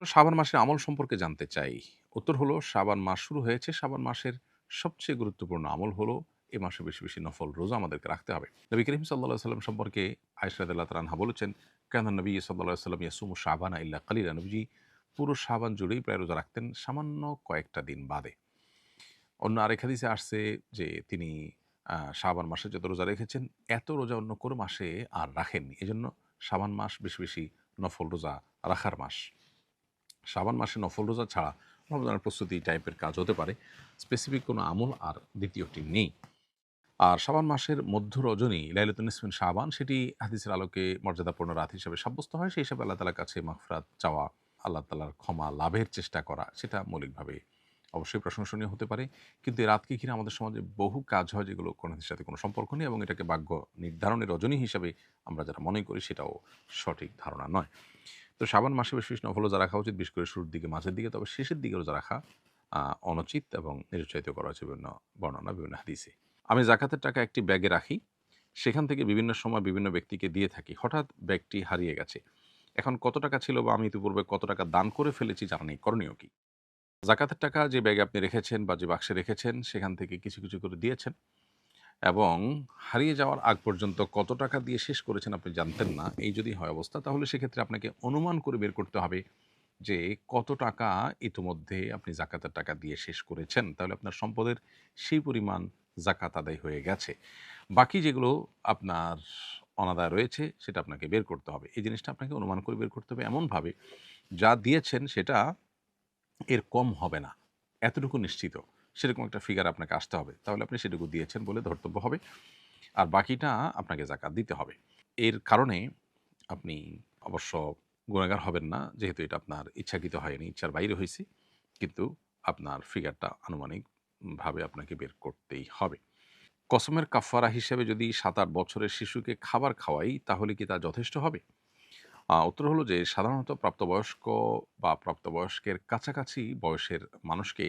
শাবান মাসের আমল সম্পর্কে জানতে চাই। উত্তর হলো শাবান মাস শুরু হয়েছে। শাবান মাসের সবচেয়ে গুরুত্বপূর্ণ আমল হলো এ মাসে বেশি, বেশি নফল রোজা আমাদেরকে রাখতে হবে। নবী করিম সাল্লাল্লাহু আলাইহি ওয়াসাল্লাম সম্পর্কে আয়েশা রাদিয়াল্লাহু তাআলা আনহা বলেছেন, "কানা নবী সাল্লাল্লাহু আলাইহি ওয়াসাল্লাম ইয়াসুমু শাবানা ইল্লা কালিলা।" নবীজি পুরো শাবান জুড়েই প্রায় রোজা রাখতেন সামান্য কয়েকটা দিন বাদে। অন্য আরেক হাদিসে আসছে যে তিনি শাবান মাসে যত রোজা রেখেছেন, এত রোজা অন্য কোনো মাসে আর রাখেননি। এজন্য শাবান মাস বেশি, বেশি নফল রোজা রাখার মাস। শাবান মাসে নফল রোজা ছাড়া রমজানের প্রস্তুতি টাইপের কাজ হতে পারে। স্পেসিফিক কোনো আমল আর দ্বিতীয়টি নেই। আর শাবান মাসের মধ্য রজনী লাইলাতুন নিসফ মিন শাবান সেটি হাদিসের আলোকে মর্যাদাপূর্ণ রাত হিসেবে সাব্যস্ত হয়। সেই হিসাবে আল্লাহ তাআলার কাছে মাগফিরাত চাওয়া, আল্লাহ তাআলার ক্ষমা লাভের চেষ্টা করা সেটা মৌলিকভাবে অবশ্যই প্রশংসনীয় হতে পারে। কিন্তু এই রাতকে ঘিরে আমাদের সমাজে বহু কাজ হয় যেগুলো কোন হাদিসের সাথে কোনো সম্পর্ক নেই এবং এটাকে ভাগ্য নির্ধারণের রজনী হিসাবে আমরা যারা মনে করি সেটাও সঠিক ধারণা নয়। তো শাবান মাসে বেশি, বেশি নফল রোজা রাখা উচিত, বিশেষ করে শুরুর দিকে, মাঝের দিকে। তবে শেষের দিকে রোজা রাখা অনুচিত এবং নিরুৎসাহিত করা হয়েছে বিভিন্ন বর্ণনা, বিভিন্ন হাদিসে। আমি জাকাতের টাকা একটি ব্যাগে রাখি। সেখান থেকে বিভিন্ন সময় বিভিন্ন ব্যক্তিকে দিয়ে থাকি। হঠাৎ ব্যাগটি হারিয়ে গেছে। এখন কত টাকা ছিল বা আমি ইতিপূর্বে কত টাকা দান করে ফেলেছি জানা নেই। করণীয় কি? জাকাতের টাকা যে ব্যাগে আপনি রেখেছেন বা যে বাক্সে রেখেছেন সেখান থেকে কিছু, কিছু করে দিয়েছেন এবং হারিয়ে যাওয়ার আগ পর্যন্ত কত টাকা দিয়ে শেষ করেছেন আপনি জানতেন না। এই যদি হয় অবস্থা তাহলে সেক্ষেত্রে আপনাকে অনুমান করে বের করতে হবে যে কত টাকা ইতিমধ্যে আপনি জাকাতের টাকা দিয়ে শেষ করেছেন। তাহলে আপনার সম্পদের সেই পরিমাণ জাকাত আদায় হয়ে গেছে। বাকি যেগুলো আপনার অনাদায় রয়েছে সেটা আপনাকে বের করতে হবে। এই জিনিসটা আপনাকে অনুমান করে বের করতে হবে এমনভাবে যা দিয়েছেন সেটা এর কম হবে না। এতটুকু নিশ্চিত। সেরকম একটা ফিগার আপনাকে আসতে হবে। তাহলে আপনি সেটুকু দিয়েছেন বলে ধর্তব্য হবে। আর বাকিটা আপনাকে জাকাত দিতে হবে। এর কারণে আপনি অবশ্য গুনাহগার হবেন না। যেহেতু এটা আপনার ইচ্ছাকৃত হয়নি, ইচ্ছার বাইরে হইছে। কিন্তু আপনার ফিগারটা আনুমানিকভাবে আপনাকে বের করতেই হবে। কসমের কাফারা হিসেবে যদি ৭-৮ বছরের শিশুকে খাবার খাওয়াই, তাহলে কি তা যথেষ্ট হবে? উত্তর হলো যে সাধারণত প্রাপ্তবয়স্ক বা প্রাপ্তবয়স্কের কাছাকাছি বয়সের মানুষকে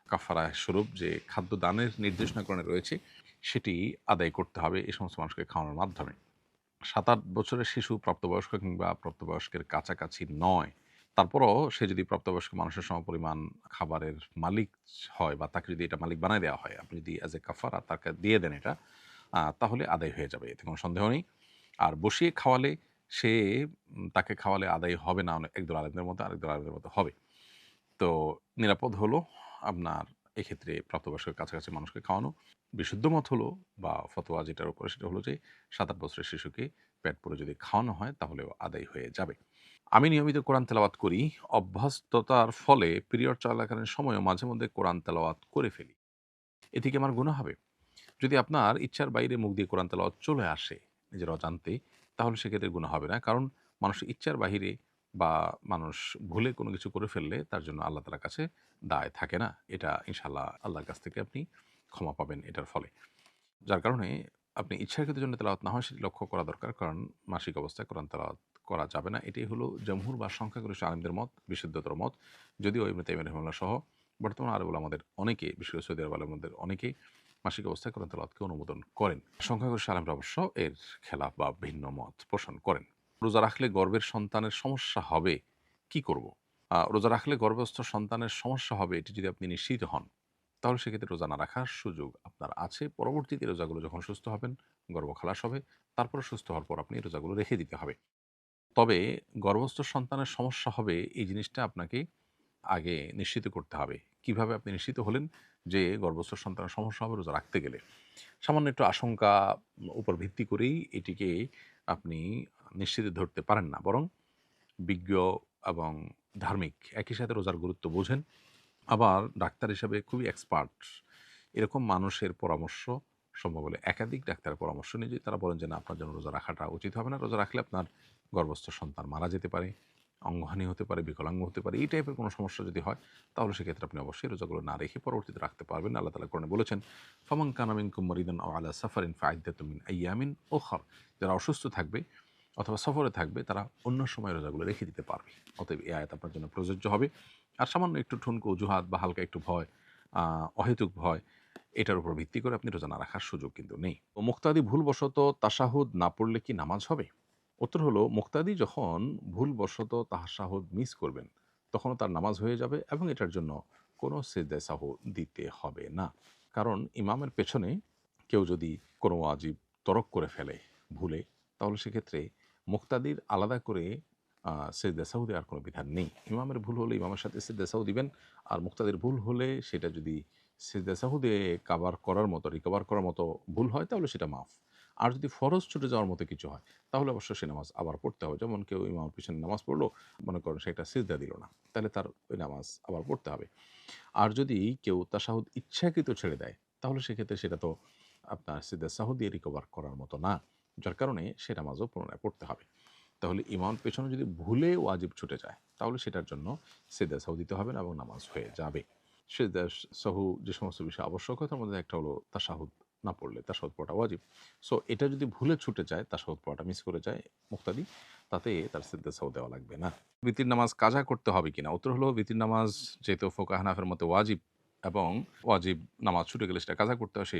কাফারা স্বরূপ যে খাদ্য দানের নির্দেশনা কোরআনে রয়েছে, সেটি আদায় করতে হবে এই সমস্ত মানুষকে খাওয়ানোর মাধ্যমে। ৭-৮ বছরের শিশু প্রাপ্তবয়স্ক কিংবা প্রাপ্তবয়স্কের কাছাকাছি নয়। তারপরও সে যদি প্রাপ্তবয়স্ক মানুষের সমপরিমাণ খাবারের মালিক হয় বা তাকে যদি এটা মালিক বানায় দেওয়া হয়, আপনি যদি অ্যাজ এ কাফারা তাকে দিয়ে দেন এটা, তাহলে আদায় হয়ে যাবে। এতে কোনো সন্দেহ নেই। আর বসিয়ে খাওয়ালে সে তাকে খাওয়ালে আদায় হবে না একদল আলেমদের মতো, আরেকদল আলেমদের মতো হবে। তো নিরাপদ হলো আপনার এক্ষেত্রে প্রাপ্তবয়স্কের কাছাকাছি মানুষকে খাওয়ানো। বিশুদ্ধ মত হলো বা ফতোয়া যেটার উপরে সেটা হলো যে ৭-৮ বছরের শিশুকে পেট পুরে যদি খাওয়ানো হয় তাহলেও আদায় হয়ে যাবে। আমি নিয়মিত কোরআন তেলাওয়াত করি। অভ্যস্ততার ফলে পিরিয়ড চলাকালীন সময়েও মাঝে মধ্যে কোরআন তেলাওয়াত করে ফেলি। এতে কি আমার গুনাহ হবে? যদি আপনার ইচ্ছার বাইরে মুখ দিয়ে কোরআন তেলাওয়াত চলে আসে নিজের অজান্তে, তাহলে সেক্ষেত্রে গুনাহ হবে না। কারণ মানুষের ইচ্ছার বাহিরে বা মানুষ ভুলে কোনো কিছু করে ফেললে তার জন্য আল্লাহ তাআলার কাছে দায় থাকে না। এটা ইনশাআল্লাহ আল্লাহর কাছ থেকে আপনি ক্ষমা পাবেন এটার ফলে। যার কারণে আপনি ইচ্ছাকৃত জন্য তেলাওয়াত না হয় সেটি লক্ষ্য করা দরকার। কারণ মাসিক অবস্থায় কোরআন তেলাওয়াত করা যাবে না। এটাই হলো জমহুর বা সংখ্যাগরিষ্ঠ আলেমদের মত, বিশুদ্ধতর মত। যদিও ইবনে তাইমিয়া রাহিমাহুল্লাহ সহ বর্তমান আরব উলামাদের অনেকে, বিশেষ করে সৌদি আরব আলেমদের অনেকেই মাসিক অবস্থায় কোরআন তেলাওয়াতকে অনুমোদন করেন। সংখ্যাগরিষ্ঠ আলেমরা অবশ্য এর খেলাফ বা ভিন্ন মত পোষণ করেন। রোজা রাখলে গর্ভের সন্তানের সমস্যা হবে, কি করব? রোজা রাখলে গর্ভস্থ সন্তানের সমস্যা হবে এটি যদি আপনি নিশ্চিত হন, তাহলে সেক্ষেত্রে রোজা না রাখার সুযোগ আপনার আছে। পরবর্তীতে রোজাগুলো যখন সুস্থ হবেন, গর্ভ খালাস হবে, তারপরে সুস্থ হওয়ার পর আপনি রোজাগুলো রেখে দিতে হবে। তবে গর্ভস্থ সন্তানের সমস্যা হবে এই জিনিসটা আপনাকে আগে নিশ্চিত করতে হবে। কিভাবে আপনি নিশ্চিত হলেন যে গর্ভস্থ সন্তানের সমস্যা হবে রোজা রাখতে গেলে? সামান্য একটু আশঙ্কা উপর ভিত্তি করেই এটিকে আপনি নিশ্চিত ধরতে পারেন না। বরং বিজ্ঞ এবং ধার্মিক একই সাথে রোজার গুরুত্ব বোঝেন, আবার ডাক্তার হিসাবে খুবই এক্সপার্ট এরকম মানুষের পরামর্শ, সম্ভব হলে একাধিক ডাক্তারের পরামর্শ নিয়ে যদি তারা বলেন যে না আপনার জন্য রোজা রাখাটা উচিত হবে না, রোজা রাখলে আপনার গর্ভস্থ সন্তান মারা যেতে পারে, অঙ্গহানি হতে পারে, বিকলাঙ্গ হতে পারে, এই টাইপের কোনো সমস্যা যদি হয় তাহলে সেক্ষেত্রে আপনি অবশ্যই রোজাগুলো না রেখে পরবর্তীতে রাখতে পারবেন। আল্লাহ তাআলা কোরআনে বলেছেন, ফামান কানা মিনকুম মারিদান আও আলা সাফারিন ফাইদ্দাতুম মিন আইয়ামিন উখর। যারা অসুস্থ থাকবে অথবা সফরে থাকবে তারা অন্য সময় রোজাগুলো রেখে দিতে পারবে। অতএব এই আয়াত আপনার জন্য প্রযোজ্য হবে। আর সামান্য একটু ঠুনকো অজুহাত বা হালকা একটু ভয়, অহেতুক ভয়, এটার উপর ভিত্তি করে আপনি রোজা না রাখার সুযোগ কিন্তু নেই। ও মুক্তাদি ভুলবশত তাশাহুদ না পড়লে কি নামাজ হবে? উত্তর হলো মুক্তাদি যখন ভুলবশত তাশাহুদ মিস করবেন, তখনও তার নামাজ হয়ে যাবে এবং এটার জন্য কোনো সিজদায়ে সাহু দিতে হবে না। কারণ ইমামের পেছনে কেউ যদি কোনো ওয়াজিব তরক করে ফেলে ভুলে, তাহলে সেক্ষেত্রে মুক্তাদির আলাদা করে সিজদায়ে সাহু দেওয়ার কোনো বিধান নেই। ইমামের ভুল হলে ইমামের সাথে সিজদায়ে সাহু দিবেন, আর মুক্তাদির ভুল হলে সেটা যদি সিজদায়ে সাহু দিয়ে রিকভার করার মতো ভুল হয় তাহলে সেটা মাফ। আর যদি ফরজ ছুটে যাওয়ার মতো কিছু হয় তাহলে অবশ্য সে নামাজ আবার পড়তে হবে। যেমন কেউ ইমামের পিছনে নামাজ পড়লো, মনে করেন সে একটা সিজদা দিল না, তাহলে তার ওই নামাজ আবার পড়তে হবে। আর যদি কেউ তাশাহুদ ইচ্ছাকৃত ছেড়ে দেয়, তাহলে সেক্ষেত্রে সেটা তো আপনার সিজদায়ে সাহু দিয়ে রিকভার করার মতো না। যার কারণে সে নামাজও পুনরায় পড়তে হবে। তাহলে ইমামের পেছনে যদি ভুলে ওয়াজিব ছুটে যায়, তাহলে সেটার জন্য সিজদায়ে সাহু দিতে হবে না এবং নামাজ হয়ে যাবে। সিজদায়ে সাহু যে সমস্ত বিষয় আবশ্যক হয় তার মধ্যে একটা হলো তাশাহুদ না পড়লে, তাশাহুদ পড়াটা ওয়াজিব। সো এটা যদি ভুলে ছুটে যায়, তাশাহুদ পড়াটা মিস করে যায় মুক্তাদি, তাতে তার সিজদায়ে সাহু দেওয়া লাগবে না। বিতির নামাজ কাজা করতে হবে কিনা? উত্তর হলো বিতির নামাজ যেহেতু ফোকাহ হানাফের মতে ওয়াজিব এবং ওয়াজিব নামাজ ছুটে গেলে সেটা কাজা করতে হয়, সেই